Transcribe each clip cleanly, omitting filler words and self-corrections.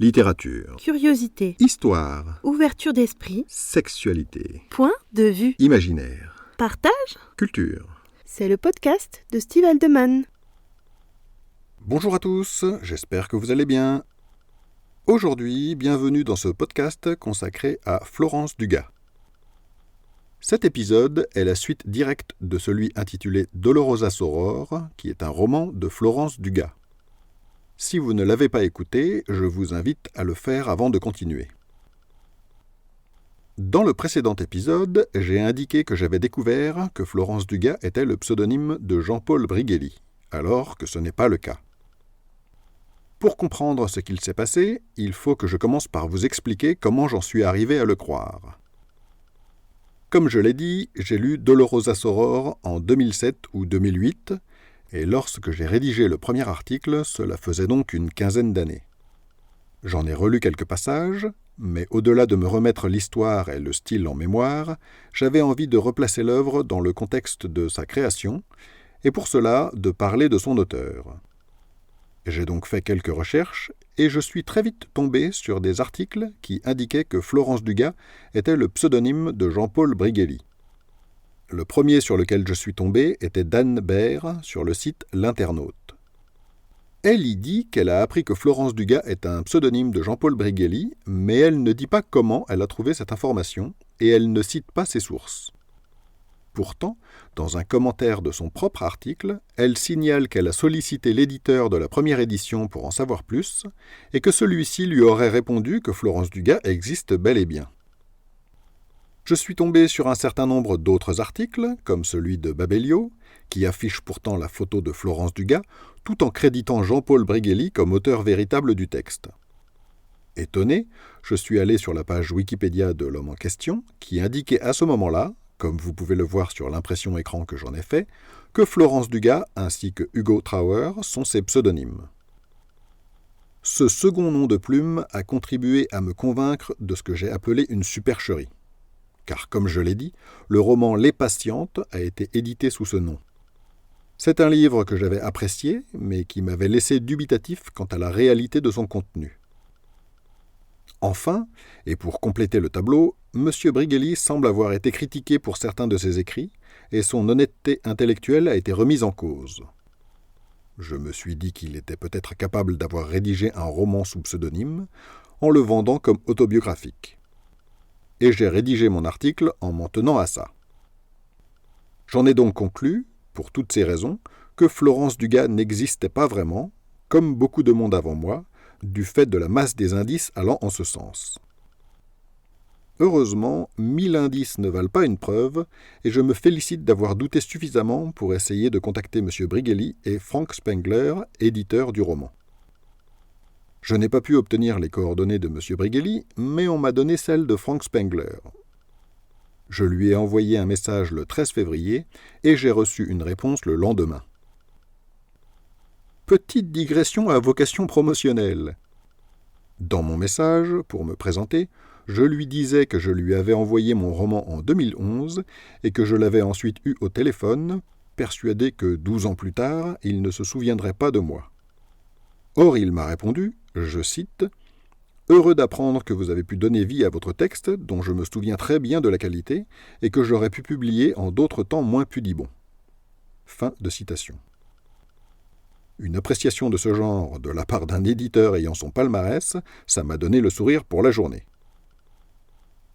Littérature, Curiosité, histoire, ouverture d'esprit, sexualité, point de vue, imaginaire, partage. culture. C'est le podcast de Steve Aldeman. Bonjour à tous, j'espère que vous allez bien. Aujourd'hui, bienvenue dans ce podcast consacré à Florence Dugas. Cet épisode est la suite directe de celui intitulé Dolorosa Soror, qui est un roman de Florence Dugas. Si vous ne l'avez pas écouté, je vous invite à le faire avant de continuer. Dans le précédent épisode, j'ai indiqué que j'avais découvert que Florence Dugas était le pseudonyme de Jean-Paul Brigelli, alors que ce n'est pas le cas. Pour comprendre ce qu'il s'est passé, il faut que je commence par vous expliquer comment j'en suis arrivé à le croire. Comme je l'ai dit, j'ai lu Dolorosa Soror en 2007 ou 2008, et lorsque j'ai rédigé le premier article, cela faisait donc une quinzaine d'années. J'en ai relu quelques passages, mais au-delà de me remettre l'histoire et le style en mémoire, j'avais envie de replacer l'œuvre dans le contexte de sa création, et pour cela de parler de son auteur. J'ai donc fait quelques recherches, et je suis très vite tombé sur des articles qui indiquaient que Florence Dugas était le pseudonyme de Jean-Paul Brigelli. Le premier sur lequel je suis tombé était d'Anne Baer sur le site L'Internaute. Elle y dit qu'elle a appris que Florence Dugas est un pseudonyme de Jean-Paul Brigelli, mais elle ne dit pas comment elle a trouvé cette information et elle ne cite pas ses sources. Pourtant, dans un commentaire de son propre article, elle signale qu'elle a sollicité l'éditeur de la première édition pour en savoir plus et que celui-ci lui aurait répondu que Florence Dugas existe bel et bien. Je suis tombé sur un certain nombre d'autres articles, comme celui de Babelio, qui affiche pourtant la photo de Florence Dugas, tout en créditant Jean-Paul Brigelli comme auteur véritable du texte. Étonné, je suis allé sur la page Wikipédia de l'homme en question, qui indiquait à ce moment-là, comme vous pouvez le voir sur l'impression écran que j'en ai fait, que Florence Dugas ainsi que Hugo Trauer sont ses pseudonymes. Ce second nom de plume a contribué à me convaincre de ce que j'ai appelé une supercherie. Car, comme je l'ai dit, le roman Les Patientes a été édité sous ce nom. C'est un livre que j'avais apprécié, mais qui m'avait laissé dubitatif quant à la réalité de son contenu. Enfin, et pour compléter le tableau, M. Brigelli semble avoir été critiqué pour certains de ses écrits, et son honnêteté intellectuelle a été remise en cause. Je me suis dit qu'il était peut-être capable d'avoir rédigé un roman sous pseudonyme, en le vendant comme autobiographique. Et j'ai rédigé mon article en m'en tenant à ça. J'en ai donc conclu, pour toutes ces raisons, que Florence Dugas n'existait pas vraiment, comme beaucoup de monde avant moi, du fait de la masse des indices allant en ce sens. Heureusement, 1000 indices ne valent pas une preuve, et je me félicite d'avoir douté suffisamment pour essayer de contacter M. Brigelli et Frank Spengler, éditeur du roman. Je n'ai pas pu obtenir les coordonnées de M. Brigelli, mais on m'a donné celles de Frank Spengler. Je lui ai envoyé un message le 13 février et j'ai reçu une réponse le lendemain. Petite digression à vocation promotionnelle. Dans mon message, pour me présenter, je lui disais que je lui avais envoyé mon roman en 2011 et que je l'avais ensuite eu au téléphone, persuadé que 12 ans plus tard, il ne se souviendrait pas de moi. Or, il m'a répondu, je cite, « Heureux d'apprendre que vous avez pu donner vie à votre texte, dont je me souviens très bien de la qualité, et que j'aurais pu publier en d'autres temps moins pudibonds. » Fin de citation. Une appréciation de ce genre de la part d'un éditeur ayant son palmarès, ça m'a donné le sourire pour la journée.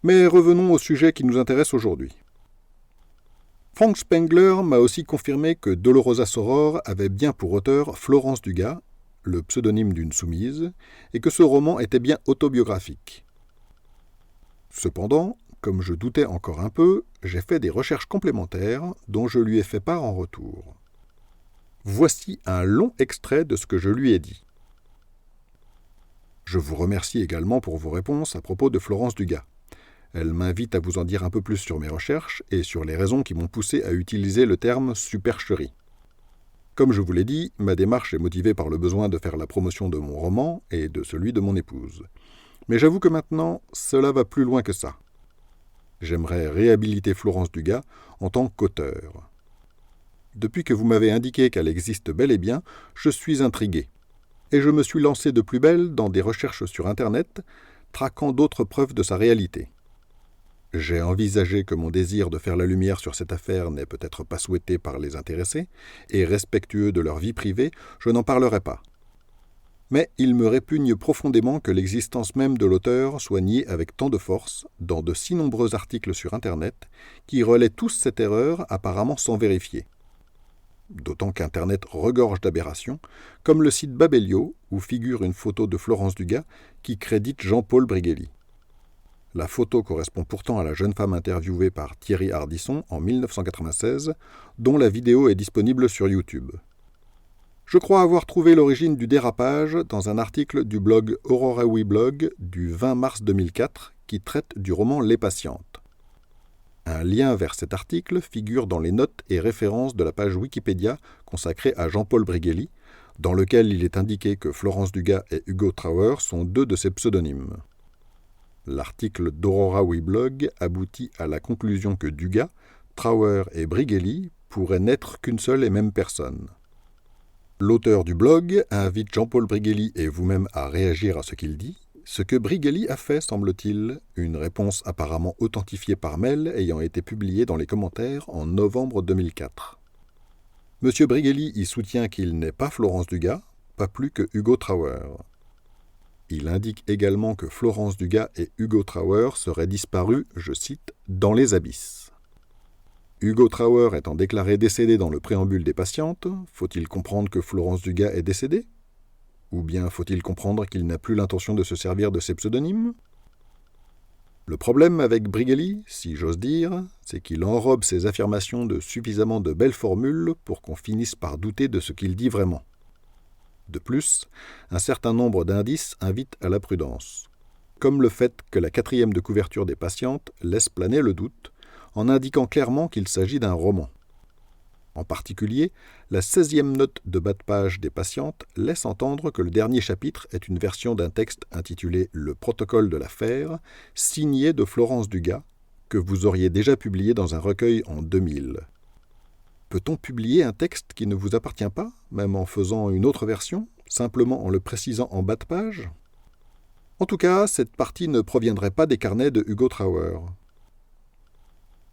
Mais revenons au sujet qui nous intéresse aujourd'hui. Frank Spengler m'a aussi confirmé que Dolorosa Soror avait bien pour auteur Florence Dugas, le pseudonyme d'une soumise, et que ce roman était bien autobiographique. Cependant, comme je doutais encore un peu, j'ai fait des recherches complémentaires dont je lui ai fait part en retour. Voici un long extrait de ce que je lui ai dit. Je vous remercie également pour vos réponses à propos de Florence Dugas. Elle m'invite à vous en dire un peu plus sur mes recherches et sur les raisons qui m'ont poussé à utiliser le terme « supercherie ». Comme je vous l'ai dit, ma démarche est motivée par le besoin de faire la promotion de mon roman et de celui de mon épouse. Mais j'avoue que maintenant, cela va plus loin que ça. J'aimerais réhabiliter Florence Dugas en tant qu'auteur. Depuis que vous m'avez indiqué qu'elle existe bel et bien, je suis intrigué. et je me suis lancé de plus belle dans des recherches sur Internet, traquant d'autres preuves de sa réalité. J'ai envisagé que mon désir de faire la lumière sur cette affaire n'est peut-être pas souhaité par les intéressés, et respectueux de leur vie privée, je n'en parlerai pas. Mais il me répugne profondément que l'existence même de l'auteur soit niée avec tant de force dans de si nombreux articles sur Internet qui relaient tous cette erreur apparemment sans vérifier. D'autant qu'Internet regorge d'aberrations, comme le site Babelio, où figure une photo de Florence Dugas qui crédite Jean-Paul Brigelli. La photo correspond pourtant à la jeune femme interviewée par Thierry Ardisson en 1996, dont la vidéo est disponible sur YouTube. Je crois avoir trouvé l'origine du dérapage dans un article du blog Aurora Weblog du 20 mars 2004 qui traite du roman Les Patientes. Un lien vers cet article figure dans les notes et références de la page Wikipédia consacrée à Jean-Paul Brigelli, dans lequel il est indiqué que Florence Dugas et Hugo Trauer sont deux de ses pseudonymes. L'article d'Aurora Weblog aboutit à la conclusion que Dugas, Trauer et Brigelli pourraient n'être qu'une seule et même personne. L'auteur du blog invite Jean-Paul Brigelli et vous-même à réagir à ce qu'il dit, ce que Brigelli a fait, semble-t-il, une réponse apparemment authentifiée par mail ayant été publiée dans les commentaires en novembre 2004. M. Brigelli y soutient qu'il n'est pas Florence Dugas, pas plus que Hugo Trauer. Il indique également que Florence Dugas et Hugo Trauer seraient disparus, je cite, « dans les abysses ». Hugo Trauer étant déclaré décédé dans le préambule des patientes, faut-il comprendre que Florence Dugas est décédée ? Ou bien faut-il comprendre qu'il n'a plus l'intention de se servir de ses pseudonymes ? Le problème avec Brigelli, si j'ose dire, c'est qu'il enrobe ses affirmations de suffisamment de belles formules pour qu'on finisse par douter de ce qu'il dit vraiment. De plus, un certain nombre d'indices invitent à la prudence, comme le fait que la 4e de couverture des patientes laisse planer le doute, en indiquant clairement qu'il s'agit d'un roman. En particulier, la 16e note de bas de page des patientes laisse entendre que le dernier chapitre est une version d'un texte intitulé « Le protocole de l'affaire », signé de Florence Dugas, que vous auriez déjà publié dans un recueil en 2000. Peut-on publier un texte qui ne vous appartient pas, même en faisant une autre version, simplement en le précisant en bas de page ? En tout cas, cette partie ne proviendrait pas des carnets de Hugo Trauer.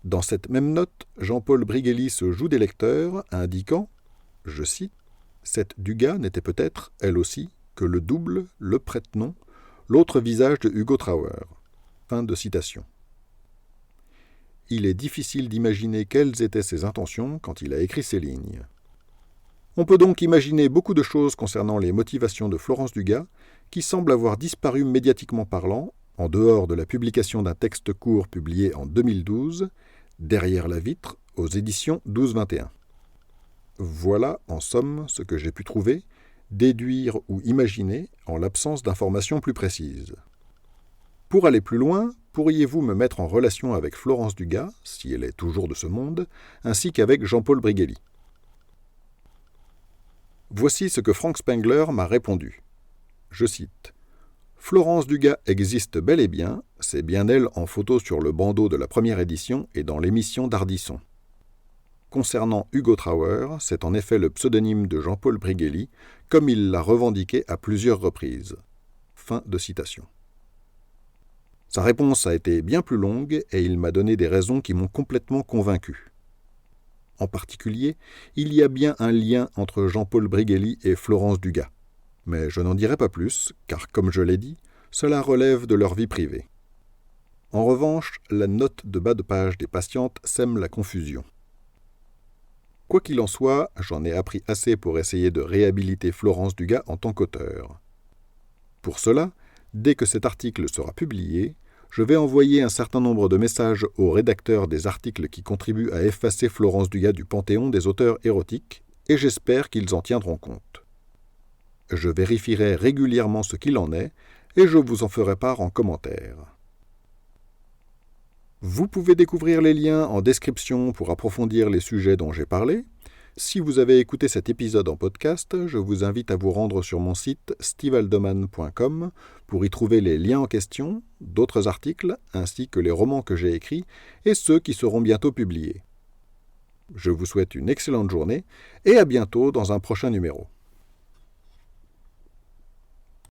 Dans cette même note, Jean-Paul Brigelli se joue des lecteurs, indiquant, je cite, « Cette Dugas n'était peut-être, elle aussi, que le double, le prête-nom, l'autre visage de Hugo Trauer. » Fin de citation. Il est difficile d'imaginer quelles étaient ses intentions quand il a écrit ces lignes. On peut donc imaginer beaucoup de choses concernant les motivations de Florence Dugas, qui semblent avoir disparu médiatiquement parlant, en dehors de la publication d'un texte court publié en 2012, Derrière la vitre, aux éditions 12-21. Voilà, en somme, ce que j'ai pu trouver, déduire ou imaginer en l'absence d'informations plus précises. Pour aller plus loin, pourriez-vous me mettre en relation avec Florence Dugas, si elle est toujours de ce monde, ainsi qu'avec Jean-Paul Brigelli ? Voici ce que Frank Spengler m'a répondu. Je cite. « Florence Dugas existe bel et bien, c'est bien elle en photo sur le bandeau de la première édition et dans l'émission d'Ardisson. Concernant Hugo Trauer, c'est en effet le pseudonyme de Jean-Paul Brigelli, comme il l'a revendiqué à plusieurs reprises. » Fin de citation. Sa réponse a été bien plus longue et il m'a donné des raisons qui m'ont complètement convaincu. En particulier, il y a bien un lien entre Jean-Paul Brigelli et Florence Dugas. Mais je n'en dirai pas plus, car comme je l'ai dit, cela relève de leur vie privée. En revanche, la note de bas de page des patientes sème la confusion. Quoi qu'il en soit, j'en ai appris assez pour essayer de réhabiliter Florence Dugas en tant qu'auteur. Pour cela, dès que cet article sera publié, je vais envoyer un certain nombre de messages aux rédacteurs des articles qui contribuent à effacer Florence Dugas du panthéon des auteurs érotiques, et j'espère qu'ils en tiendront compte. Je vérifierai régulièrement ce qu'il en est, et je vous en ferai part en commentaire. Vous pouvez découvrir les liens en description pour approfondir les sujets dont j'ai parlé. Si vous avez écouté cet épisode en podcast, je vous invite à vous rendre sur mon site stevealdeman.com pour y trouver les liens en question, d'autres articles, ainsi que les romans que j'ai écrits et ceux qui seront bientôt publiés. Je vous souhaite une excellente journée et à bientôt dans un prochain numéro.